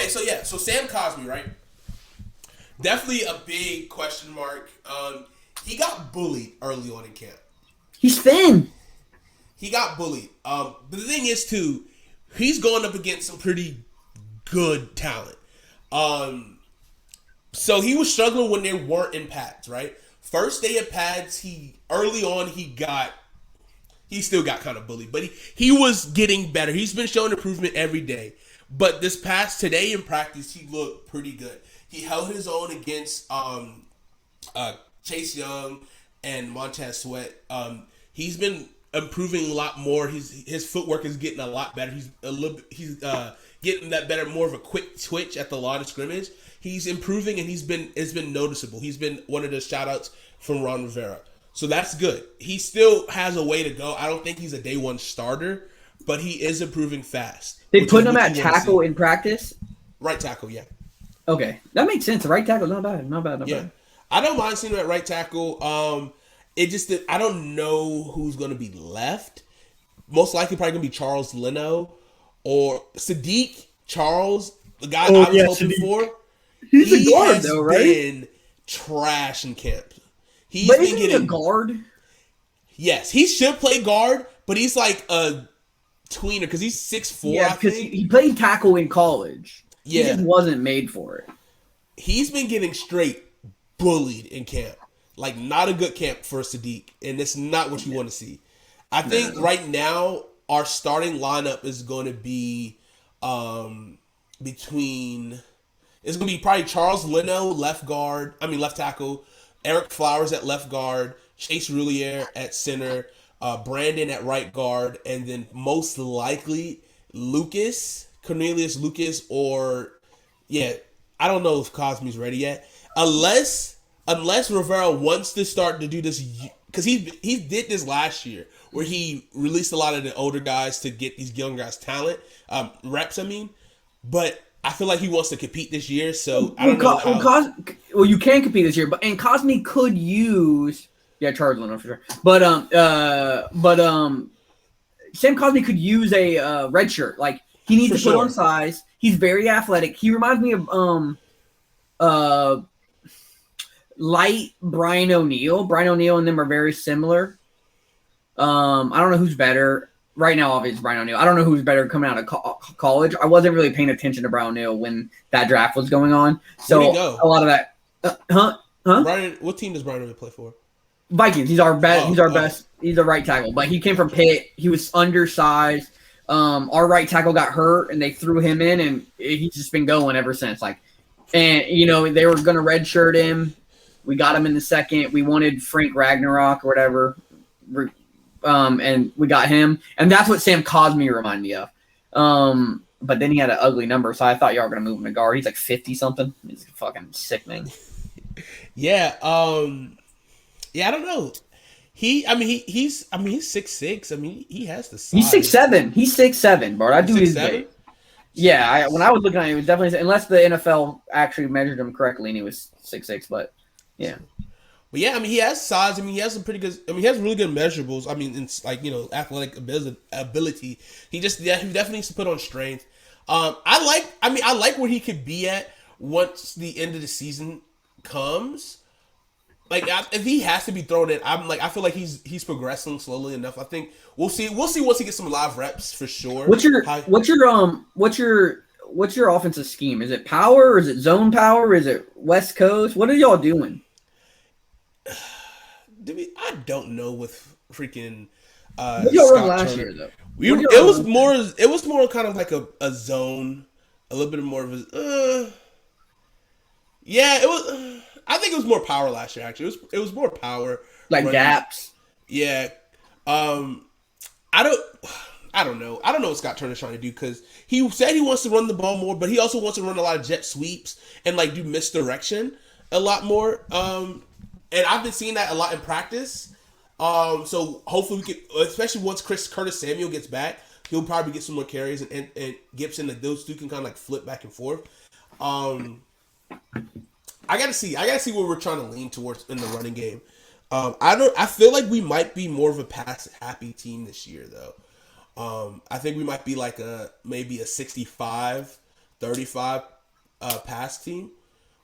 So Sam Cosmi, right? Definitely a big question mark. He got bullied early on in camp. He's thin. He got bullied. But the thing is, too, he's going up against some pretty good talent. So he was struggling when they weren't in pads, right? First day of pads, he still got kind of bullied, but he was getting better. He's been showing improvement every day. But this past today in practice, he looked pretty good. He held his own against Chase Young and Montez Sweat. He's been improving a lot more. His footwork is getting a lot better. He's getting that better, more of a quick twitch at the line of scrimmage. He's improving, and it's been noticeable. He's been one of the shout outs from Ron Rivera. So that's good. He still has a way to go. I don't think he's a day one starter, but he is improving fast. They put him at tackle in practice? Right tackle, yeah. Okay. That makes sense. Right tackle, not bad. Not bad. I don't mind seeing him at right tackle. It just that I don't know who's going to be left. Most likely probably going to be Charles Leno or Sadiq Charles, the guy I was hoping Sadiq. for. He's a guard, though, right? He's been trash in camp. But isn't he a guard? Yes, he should play guard, but he's like a tweener because he's 6'4". Yeah, because he played tackle in college. Yeah. He just wasn't made for it. He's been getting straight bullied in camp. Like, not a good camp for Sadiq, and it's not what you want to see. I think right now our starting lineup is going to be it's going to be probably Charles Leno, left tackle, Eric Flowers at left guard, Chase Roulier at center, Brandon at right guard, and then most likely Cornelius Lucas, or I don't know if Cosmi's ready yet. Unless Rivera wants to start to do this, because he did this last year where he released a lot of the older guys to get these young guys reps. But I feel like he wants to compete this year, so I don't know. Well, you can compete this year, and Cosmi could use Charles Leno for sure. But Sam Cosmi could use a red shirt. Like, he needs to put on size. He's very athletic. He reminds me of light Brian O'Neill. Brian O'Neill and them are very similar. I don't know who's better. Right now, obviously, Brian O'Neill. I don't know who's better coming out of college. I wasn't really paying attention to Brian O'Neill when that draft was going on. So a lot of that. Brian, what team does Brian O'Neill play for? Vikings. He's our best. He's our best. He's a right tackle, but he came from Pitt. He was undersized. Our right tackle got hurt, and they threw him in, and he's just been going ever since. And they were going to redshirt him. We got him in the second. We wanted Frank Ragnarok or whatever. And we got him. And that's what Sam Cosmi reminded me of. But then he had an ugly number, so I thought y'all were going to move him to guard. He's like 50-something. He's fucking sickening. Yeah. I don't know. He's 6'6". He has the size. He's 6'7". He's 6'7", bro. I do his day. Yeah, when I was looking at it, it was definitely, unless the NFL actually measured him correctly and he was 6'6", but yeah. But yeah, he has size. He has some pretty good. He has really good measurables. It's athletic ability. He definitely needs to put on strength. I like where he could be at once the end of the season comes. If he has to be thrown in, I feel like he's progressing slowly enough. I think we'll see once he gets some live reps for sure. What's your offensive scheme? Is it power? Or is it zone power? Is it West Coast? What are y'all doing? I don't know with freaking. What y'all run last year though? It was more kind of like a zone, a little bit more of a. It was. I think it was more power last year. Actually, it was more power. Like running. Gaps. Yeah. I don't know. I don't know what Scott Turner's trying to do, because he said he wants to run the ball more, but he also wants to run a lot of jet sweeps and do misdirection a lot more. And I've been seeing that a lot in practice. So hopefully we can, especially once Curtis Samuel gets back, he'll probably get some more carries, and Gibson, those two can kind of flip back and forth. I gotta see what we're trying to lean towards in the running game. I feel like we might be more of a pass happy team this year though. I think we might be maybe a 65-35 pass team,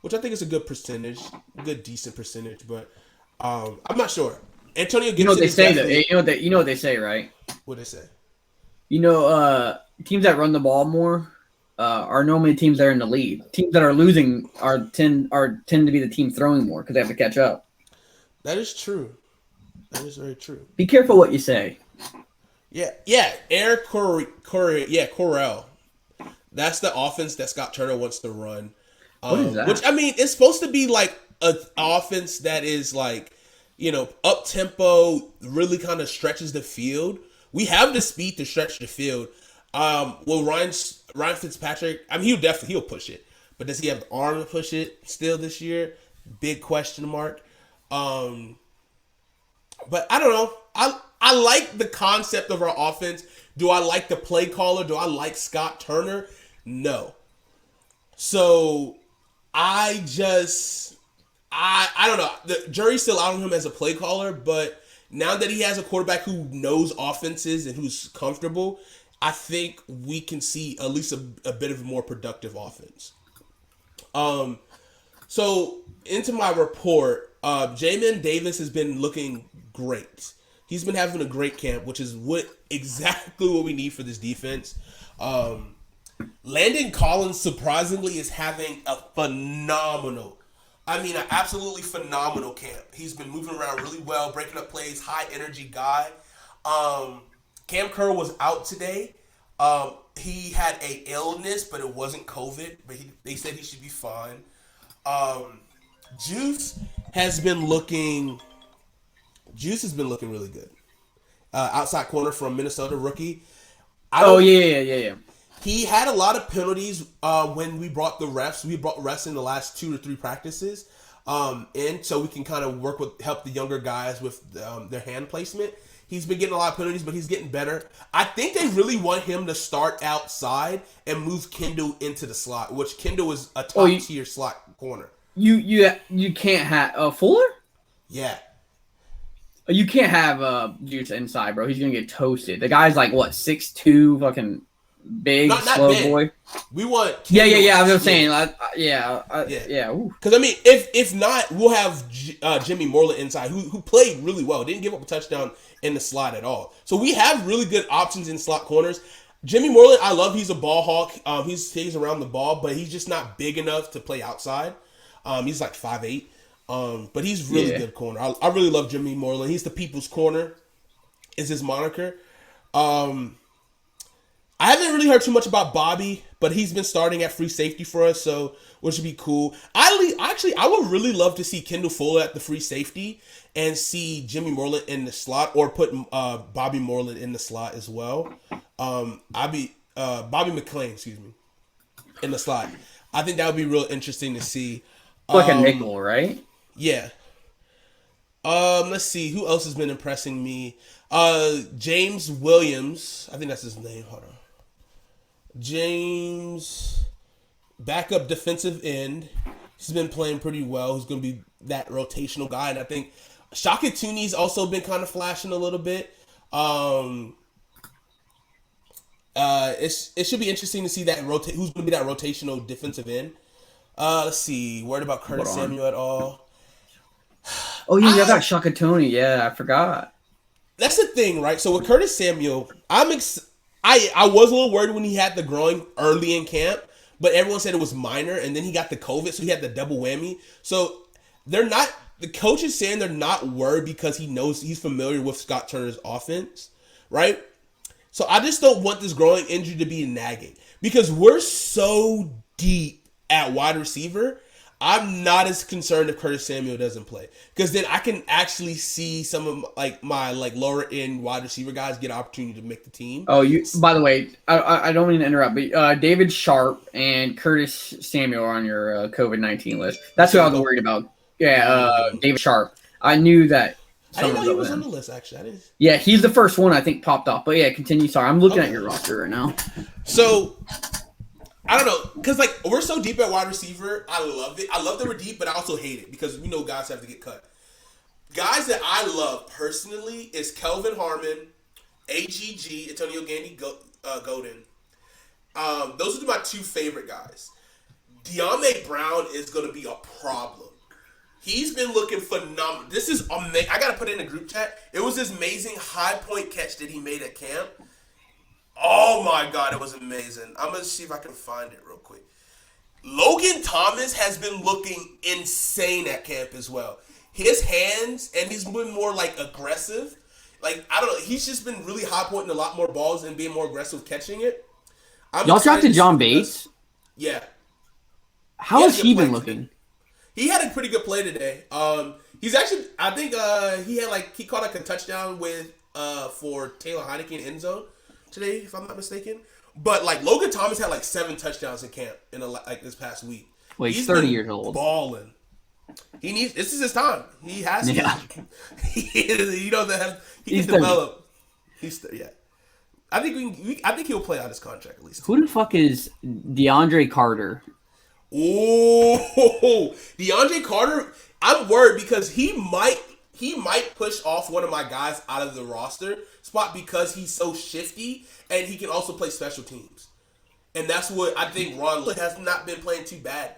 which I think is a good percentage, good decent percentage. But I'm not sure. Antonio Gibson. You know what they is say though. definitely- You know what they say, right? What they say? You know, teams that run the ball more are normally teams that are in the lead. Teams that are losing tend to be the team throwing more because they have to catch up. That is true. That is very true. Be careful what you say. Yeah. Eric Correll. That's the offense that Scott Turner wants to run. What is that? Which, I mean, it's supposed to be like an offense that is like, up tempo, really kind of stretches the field. We have the speed to stretch the field. Well, Ryan Fitzpatrick, I mean, he'll push it, but does he have the arm to push it still this year? Big question mark. But I don't know. I like the concept of our offense. Do I like the play caller? Do I like Scott Turner? No. So I don't know. The jury's still out on him as a play caller, but now that he has a quarterback who knows offenses and who's comfortable, I think we can see at least a bit of a more productive offense. So into my report, Jamin Davis has been looking great. He's been having a great camp, which is exactly what we need for this defense. Landon Collins, surprisingly, is having an absolutely phenomenal camp. He's been moving around really well, breaking up plays, high energy guy. Cam Kerr was out today. He had a illness, but it wasn't COVID. But they said he should be fine. Juice has been looking really good. Outside corner from Minnesota rookie. Yeah. He had a lot of penalties when we brought the refs. We brought refs in the last 2 to 3 practices, and so we can kind of help the younger guys with their hand placement. He's been getting a lot of penalties, but he's getting better. I think they really want him to start outside and move Kendall into the slot, which Kendall is a top tier slot corner. You can't have Fuller. Yeah. You can't have Juice inside, bro. He's gonna get toasted. The guy's like what 6'2", fucking big, not slow big. Boy. We want. Yeah. I was just saying. Yeah. Because I mean, if not, we'll have Jimmy Moreland inside, who played really well. Didn't give up a touchdown in the slot at all. So we have really good options in slot corners. Jimmy Moreland, I love. He's a ball hawk. He stays around the ball, but he's just not big enough to play outside. He's like 5'8". But he's really good corner. I really love Jimmy Moreland. He's the people's corner, is his moniker. I haven't really heard too much about Bobby, but he's been starting at free safety for us, so which would be cool. I would really love to see Kendall Fuller at the free safety and see Jimmy Moreland in the slot, or put Bobby Moreland in the slot as well. Bobby McClain, in the slot. I think that would be real interesting to see. Like a nickel, right? Yeah. Let's see who else has been impressing me. James Williams, I think that's his name. Hold on. James, backup defensive end. He's been playing pretty well. He's going to be that rotational guy, and I think Shaka Tooney's also been kind of flashing a little bit. It should be interesting to see that who's going to be that rotational defensive end. Let's see. Worried about Curtis Samuel at all? Oh yeah, you got Shaka Toney. Yeah, I forgot. That's the thing, right? So with Curtis Samuel, I was a little worried when he had the groin early in camp, but everyone said it was minor, and then he got the COVID, so he had the double whammy. So the coach is saying they're not worried because he's familiar with Scott Turner's offense, right? So I just don't want this growing injury to be nagging, because we're so deep at wide receiver. I'm not as concerned if Curtis Samuel doesn't play, because then I can actually see some of my lower end wide receiver guys get an opportunity to make the team. Oh, by the way, I don't mean to interrupt, but David Sharp and Curtis Samuel are on your COVID-19 list. That's who I was worried about. Yeah, David Sharp. I knew that. I didn't know he was on the list, actually. Yeah, he's the first one I think popped off. But yeah, continue. Sorry, I'm looking at your roster right now. So I don't know, because we're so deep at wide receiver. I love it. I love that we're deep, but I also hate it because we know guys have to get cut. Guys that I love personally is Kelvin Harmon, AGG, Antonio Gandy Godin. Those are my two favorite guys. De'Ami Brown is going to be a problem. He's been looking phenomenal. This is amazing. I got to put it in a group chat. It was this amazing high point catch that he made at camp. Oh my God, it was amazing. I'm going to see if I can find it real quick. Logan Thomas has been looking insane at camp as well. His hands, and he's been more like aggressive. Like, I don't know. He's just been really high pointing a lot more balls and being more aggressive catching it. Y'all drafted John Bates? Yeah. How has he been looking? He had a pretty good play today. He's actually, I think he caught like a touchdown for Taylor Heineke in end zone today, if I'm not mistaken. But like Logan Thomas had like 7 touchdowns in camp in this past week. Well, he's 30 years old. Balling. This is his time. He has to. Yeah. He can develop. I think he'll play out his contract at least. Who the fuck is DeAndre Carter? Oh, DeAndre Carter. I'm worried because he might push off one of my guys out of the roster spot because he's so shifty and he can also play special teams. And that's what I think Ron has not been playing too bad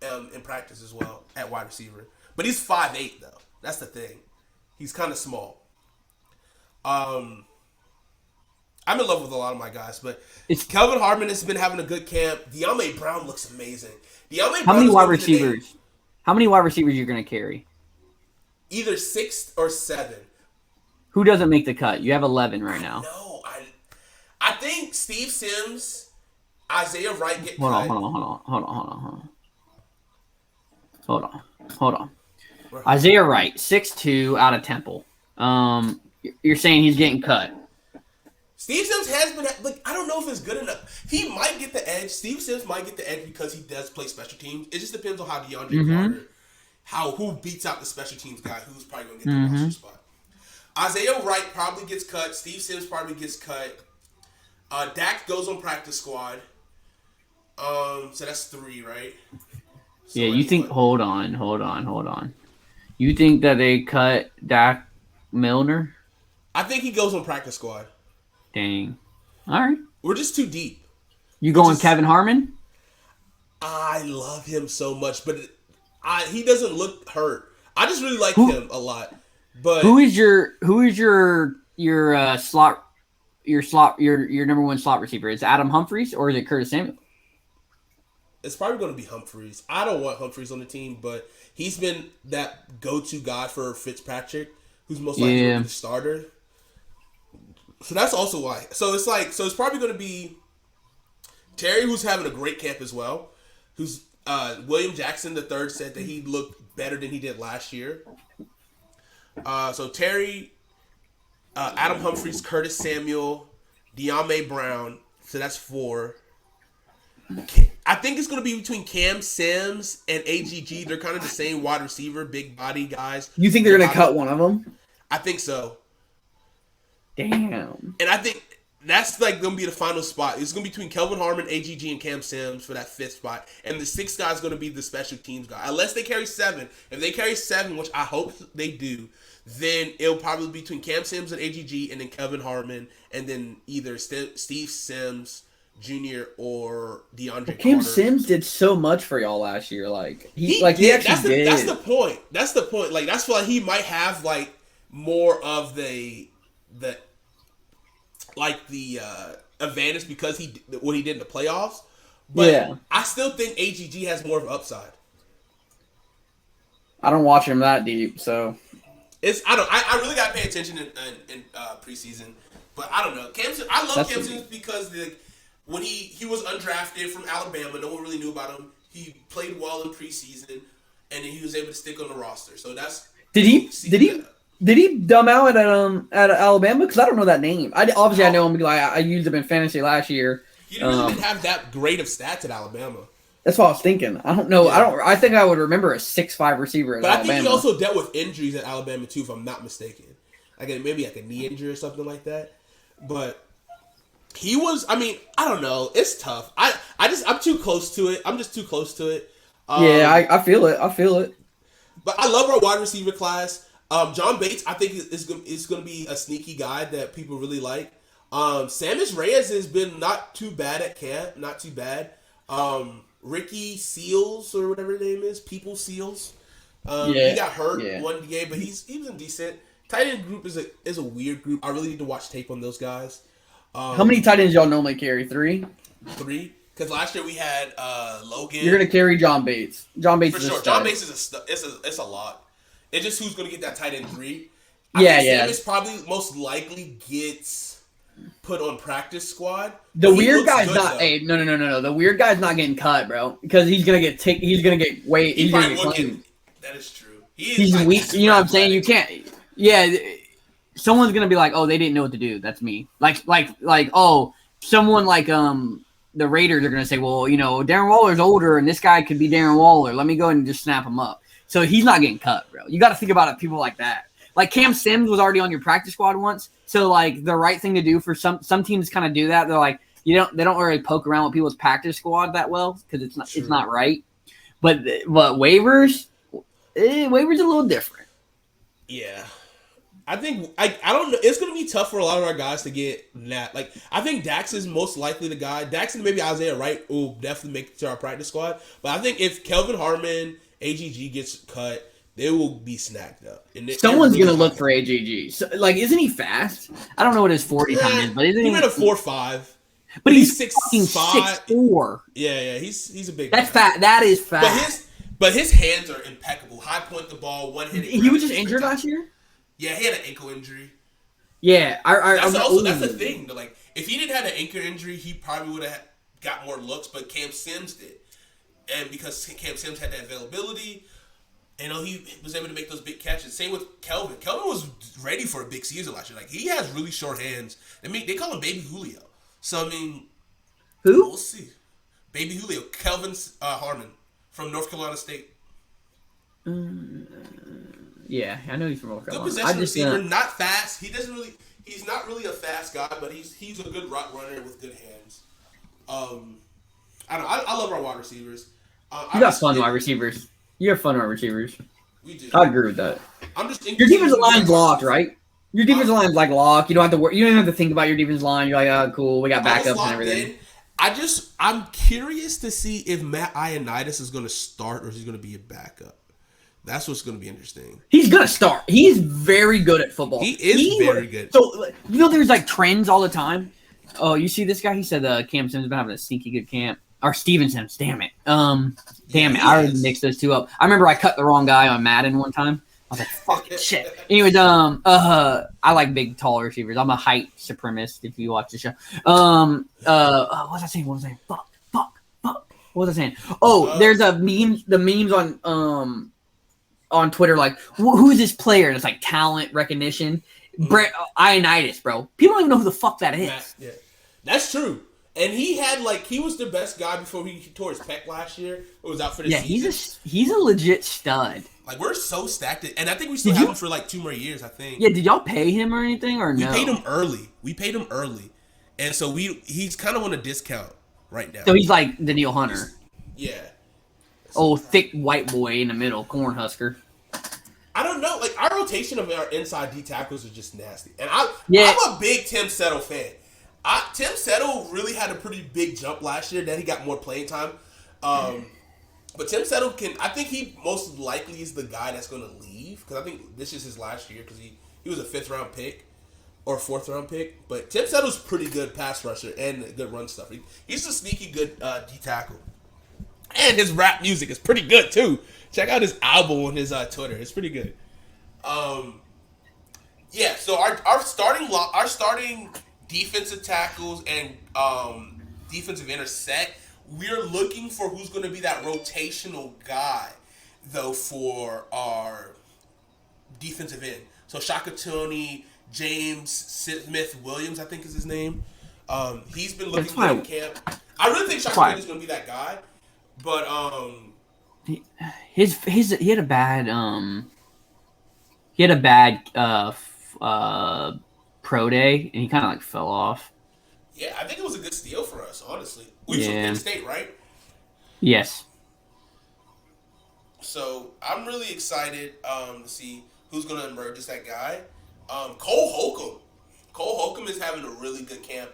in practice as well at wide receiver. But he's 5'8" though. That's the thing. He's kind of small. I'm in love with a lot of my guys, but Kelvin Harmon has been having a good camp. De'Ami Brown looks amazing. How many wide receivers? How many wide receivers you're going to carry? Either 6 or 7. Who doesn't make the cut? You have 11 right now. No, I think Steve Sims, Isaiah Wright get hold cut. Hold on. Isaiah Wright, 6'2", out of Temple. You're saying he's getting cut. Steve Sims has been, I don't know if it's good enough. He might get the edge. Steve Sims might get the edge because he does play special teams. It just depends on how DeAndre Carter, who beats out the special teams guy, who's probably going to get the roster spot. Isaiah Wright probably gets cut. Steve Sims probably gets cut. Dak goes on practice squad. So that's 3, right? So yeah, you think, hold on. You think that they cut Dak Milner? I think he goes on practice squad. Dang. All right. We're just too deep. You going Kevin Harmon? I love him so much, but he doesn't look hurt. I just really like him a lot. But who is your slot your number one slot receiver? Is it Adam Humphries or is it Curtis Samuel? It's probably going to be Humphries. I don't want Humphries on the team, but he's been that go-to guy for Fitzpatrick, who's most likely going to be the starter. So that's also why. So it's probably going to be Terry, who's having a great camp as well. Who's William Jackson III said that he looked better than he did last year. So Terry, Adam Humphries, Curtis Samuel, De'Ami Brown. So that's 4. I think it's going to be between Cam Sims and AGG. They're kind of the same wide receiver, big body guys. You think they're going to cut one of them? I think so. Damn. And I think that's going to be the final spot. It's going to be between Kelvin Harmon, AGG, and Cam Sims for that 5th spot. And the 6th guy is going to be the special teams guy. Unless they carry 7. If they carry 7, which I hope they do, then it'll probably be between Cam Sims and AGG and then Kelvin Harmon and then either Steve Sims Jr. or DeAndre Carter. Cam Sims did so much for y'all last year. He actually did. That's the point. That's why he might have more of the advantage because what he did in the playoffs. But I still think AGG has more of an upside. I don't watch him that deep, so I really got to pay attention in preseason. But I don't know. I love Cam Sims because when he was undrafted from Alabama, no one really knew about him. He played well in preseason, and then he was able to stick on the roster. So that's did he dumb out at Alabama? Because I don't know that name. I know him because I used him in fantasy last year. He really didn't have that great of stats at Alabama. That's what I was thinking. I don't know. Yeah. I think I would remember a 6'5" receiver at Alabama. But I think he also dealt with injuries at Alabama too, if I'm not mistaken. Maybe a knee injury or something like that. But he was. I don't know. It's tough. I'm too close to it. I'm just too close to it. I feel it. But I love our wide receiver class. John Bates, I think is going to be a sneaky guy that people really like. Samus Reyes has been not too bad at camp. Not too bad. Ricky Seals or whatever his name is, People Seals. Yeah, He got hurt yeah. one game, but he was decent. Tight end group is a weird group. I really need to watch tape on those guys. How many tight ends y'all normally carry? 3? 3? Because last year we had Logan. You're gonna carry John Bates. John Bates for is a sure. stud. John Bates is it's a lot. It's just who's gonna get that tight end 3. Yeah. Samus probably most likely gets put on practice squad. The He weird looks guy's good, not. though. Hey, no. The weird guy's not getting cut, bro, because he's gonna get He's gonna get weight. He He's gonna probably get would claimed. get. That is true. He is He's like, weak. You know what I'm saying? You can't. Yeah. Someone's gonna be like, oh, they didn't know what to do. That's me. Oh, someone like the Raiders are gonna say, well, Darren Waller's older, and this guy could be Darren Waller. Let me go ahead and just snap him up. So he's not getting cut, bro. You got to think about it. People like that. Like Cam Sims was already on your practice squad once. So like the right thing to do for some teams kind of do that. They're like, they don't really poke around with people's practice squad that well because it's not right. But waivers, waivers a little different. Yeah. I think I don't know. It's gonna be tough for a lot of our guys to get that. Like I think Dax is most likely the guy. Dax and maybe Isaiah Wright will definitely make it to our practice squad. But I think if Kelvin Harmon, AGG gets cut, they will be snagged up. And Someone's really gonna look for AGG. So, like, isn't he fast? I don't know what his 40 time is, but isn't he he? ran a 4.5. But he's fucking 6'5". 6'4". Yeah, he's a big. That's guy. fat. That is fast. But his hands are impeccable. High point the ball, one hit. He was just injured last year. Yeah, he had an ankle injury. Yeah, That's the thing. Like, if he didn't have an ankle injury, he probably would have got more looks. But Cam Sims did, and because Cam Sims had that availability, he was able to make those big catches. Same with Kelvin. Kelvin was ready for a big season last year. Like, he has really short hands. I mean, they call him Baby Julio. So I mean, who? We'll see. Baby Julio, Kelvin Harmon from North Carolina State. Yeah, I know he's from North Carolina. Good possession receiver, not fast. He's not really a fast guy, but he's a good route runner with good hands. I love our wide receivers. You got fun wide receivers. You have fun wide receivers. We do. I agree with that. I'm just your defensive line's locked, right? Your defensive line's like locked. You don't have to work. You don't have to think about your defensive line. You're like, oh, cool. We got backups and everything. I'm curious to see if Matt Ioannidis is going to start or if he's going to be a backup. That's what's going to be interesting. He's going to start. He's very good at football. He is very good. So, there's like trends all the time. Oh, you see this guy? He said Cam Sims been having a sneaky good camp. Or Steven Sims. Damn it. I already mixed those two up. I remember I cut the wrong guy on Madden one time. I was like, fuck shit. Anyways, I like big, tall receivers. I'm a height supremacist if you watch the show. What was I saying? Fuck. What was I saying? Oh, there's the memes on Twitter, like, who's this player? And it's like talent recognition. Brett Ioannidis, bro. People don't even know who the fuck that is. Yeah. That's true. And he was the best guy before he tore his pec last year. It was out for the season. He's a legit stud. Like, we're so stacked. And I think we still have him for like 2 more years, I think. Yeah, did y'all pay him or anything or no? We paid him early. And so he's kind of on a discount right now. So he's like Daniil Hunter. Yeah. Old thick white boy in the middle, Cornhusker. I don't know. Like, our rotation of our inside D tackles are just nasty. And I'm a big Tim Settle fan. Tim Settle really had a pretty big jump last year. Then he got more playing time. But Tim Settle I think he most likely is the guy that's going to leave. Because I think this is his last year because he was a 5th round pick or 4th round pick. But Tim Settle's pretty good pass rusher and good run stuff. He's a sneaky good D tackle. And his rap music is pretty good too. Check out his album on his Twitter. It's pretty good. Yeah, so our starting defensive tackles and defensive intersect, we're looking for who's going to be that rotational guy, though, for our defensive end. So Shaka Toney, James Smith-Williams, I think is his name. He's been looking good in camp. I really think Shaka Toney is going to be that guy, but he had a bad pro day and he kind of like fell off. Yeah, I think it was a good steal for us, honestly. We from Penn State, right? Yes. So I'm really excited to see who's going to emerge as that guy. Cole Holcomb. Cole Holcomb is having a really good camp.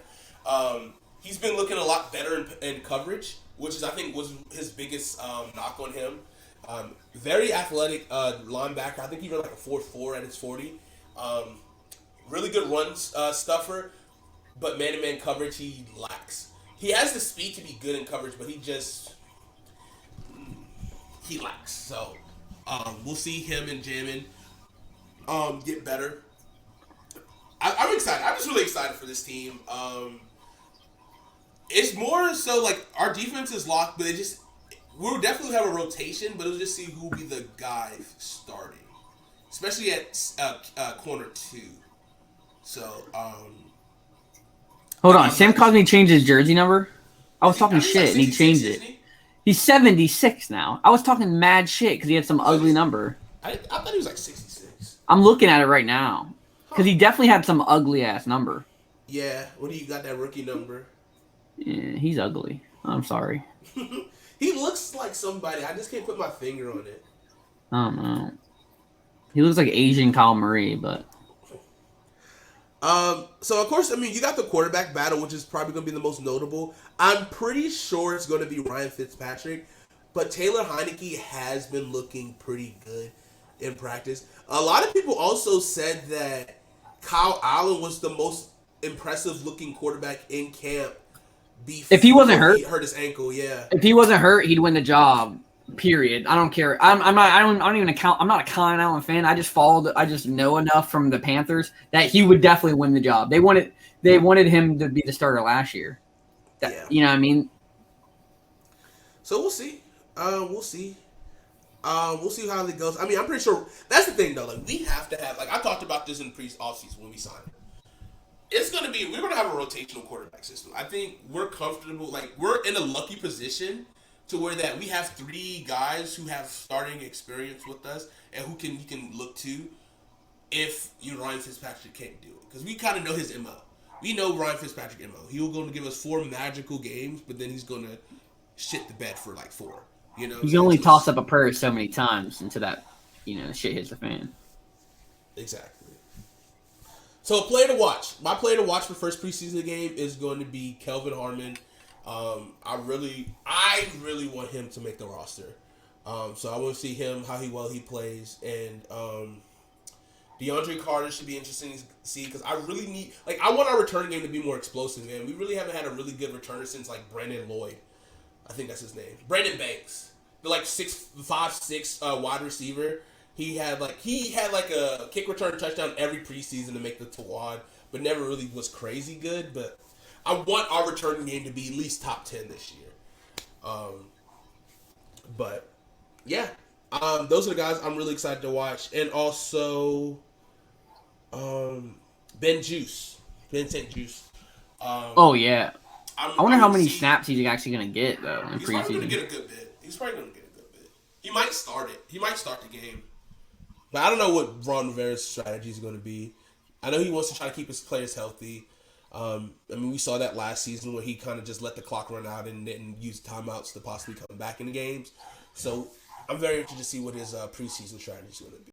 He's been looking a lot better in coverage, which is I think was his biggest knock on him. Very athletic linebacker. I think he ran like a 4.4 at his 40. Really good run stuffer, but man-to-man coverage he lacks. He has the speed to be good in coverage, but he lacks. So we'll see him and Jamin get better. I'm excited. I'm just really excited for this team. It's more so like our defense is locked, but we'll definitely have a rotation, but it'll just see who will be the guy starting, especially at corner 2. So, hold on. Sam Cosmi changed his jersey number? I was talking shit, and he changed it. He's 76 now. I was talking mad shit because he had some ugly number. I thought he was like 66. I'm looking at it right now. Because he definitely had some ugly-ass number. Yeah. What do you got, that rookie number? Yeah, he's ugly. I'm sorry. He looks like somebody. I just can't put my finger on it. I don't know. He looks like Asian Kyle Murray, but... So, of course, I mean, you got the quarterback battle, which is probably going to be the most notable. I'm pretty sure it's going to be Ryan Fitzpatrick, but Taylor Heineke has been looking pretty good in practice. A lot of people also said that Kyle Allen was the most impressive-looking quarterback in camp. If he wasn't hurt, he hurt his ankle. Yeah. If he wasn't hurt, he'd win the job. Period. I don't care. I'm not. I don't even account. I'm not a Kyle Allen fan. I just know enough from the Panthers that he would definitely win the job. They wanted him to be the starter last year. Yeah. You know what I mean? So we'll see. We'll see. We'll see how it goes. I mean, I'm pretty sure that's the thing though. Like we have to have. Like I talked about this in pre-offseason when we signed. We're gonna have a rotational quarterback system. I think we're comfortable. Like we're in a lucky position to where that we have 3 guys who have starting experience with us and who you can look to if Ryan Fitzpatrick can't do it. Because we kind of know his MO. We know Ryan Fitzpatrick MO. He's going to give us 4 magical games, but then he's going to shit the bed for like 4. You know, you can only toss up a prayer so many times until that shit hits the fan. Exactly. So a player to watch. My player to watch for first preseason game is going to be Kelvin Harmon. I really want him to make the roster. So I want to see him, how well he plays. And DeAndre Carter should be interesting to see because I really I want our return game to be more explosive, man. We really haven't had a really good returner since like Brandon Lloyd. I think that's his name. Brandon Banks. The 5'6" wide receiver. He had a kick return touchdown every preseason to make the squad, but never really was crazy good. But I want our returning game to be at least top 10 this year. But yeah, those are the guys I'm really excited to watch, and also Ben St. Juice. Oh yeah, I wonder how many snaps he's actually gonna get though in he's preseason. Probably gonna get a good bit. He might start it. He might start the game. But I don't know what Ron Rivera's strategy is going to be. I know he wants to try to keep his players healthy. I mean, we saw that last season where he kind of just let the clock run out and didn't use timeouts to possibly come back in the games. So I'm very interested to see what his preseason strategy is going to be.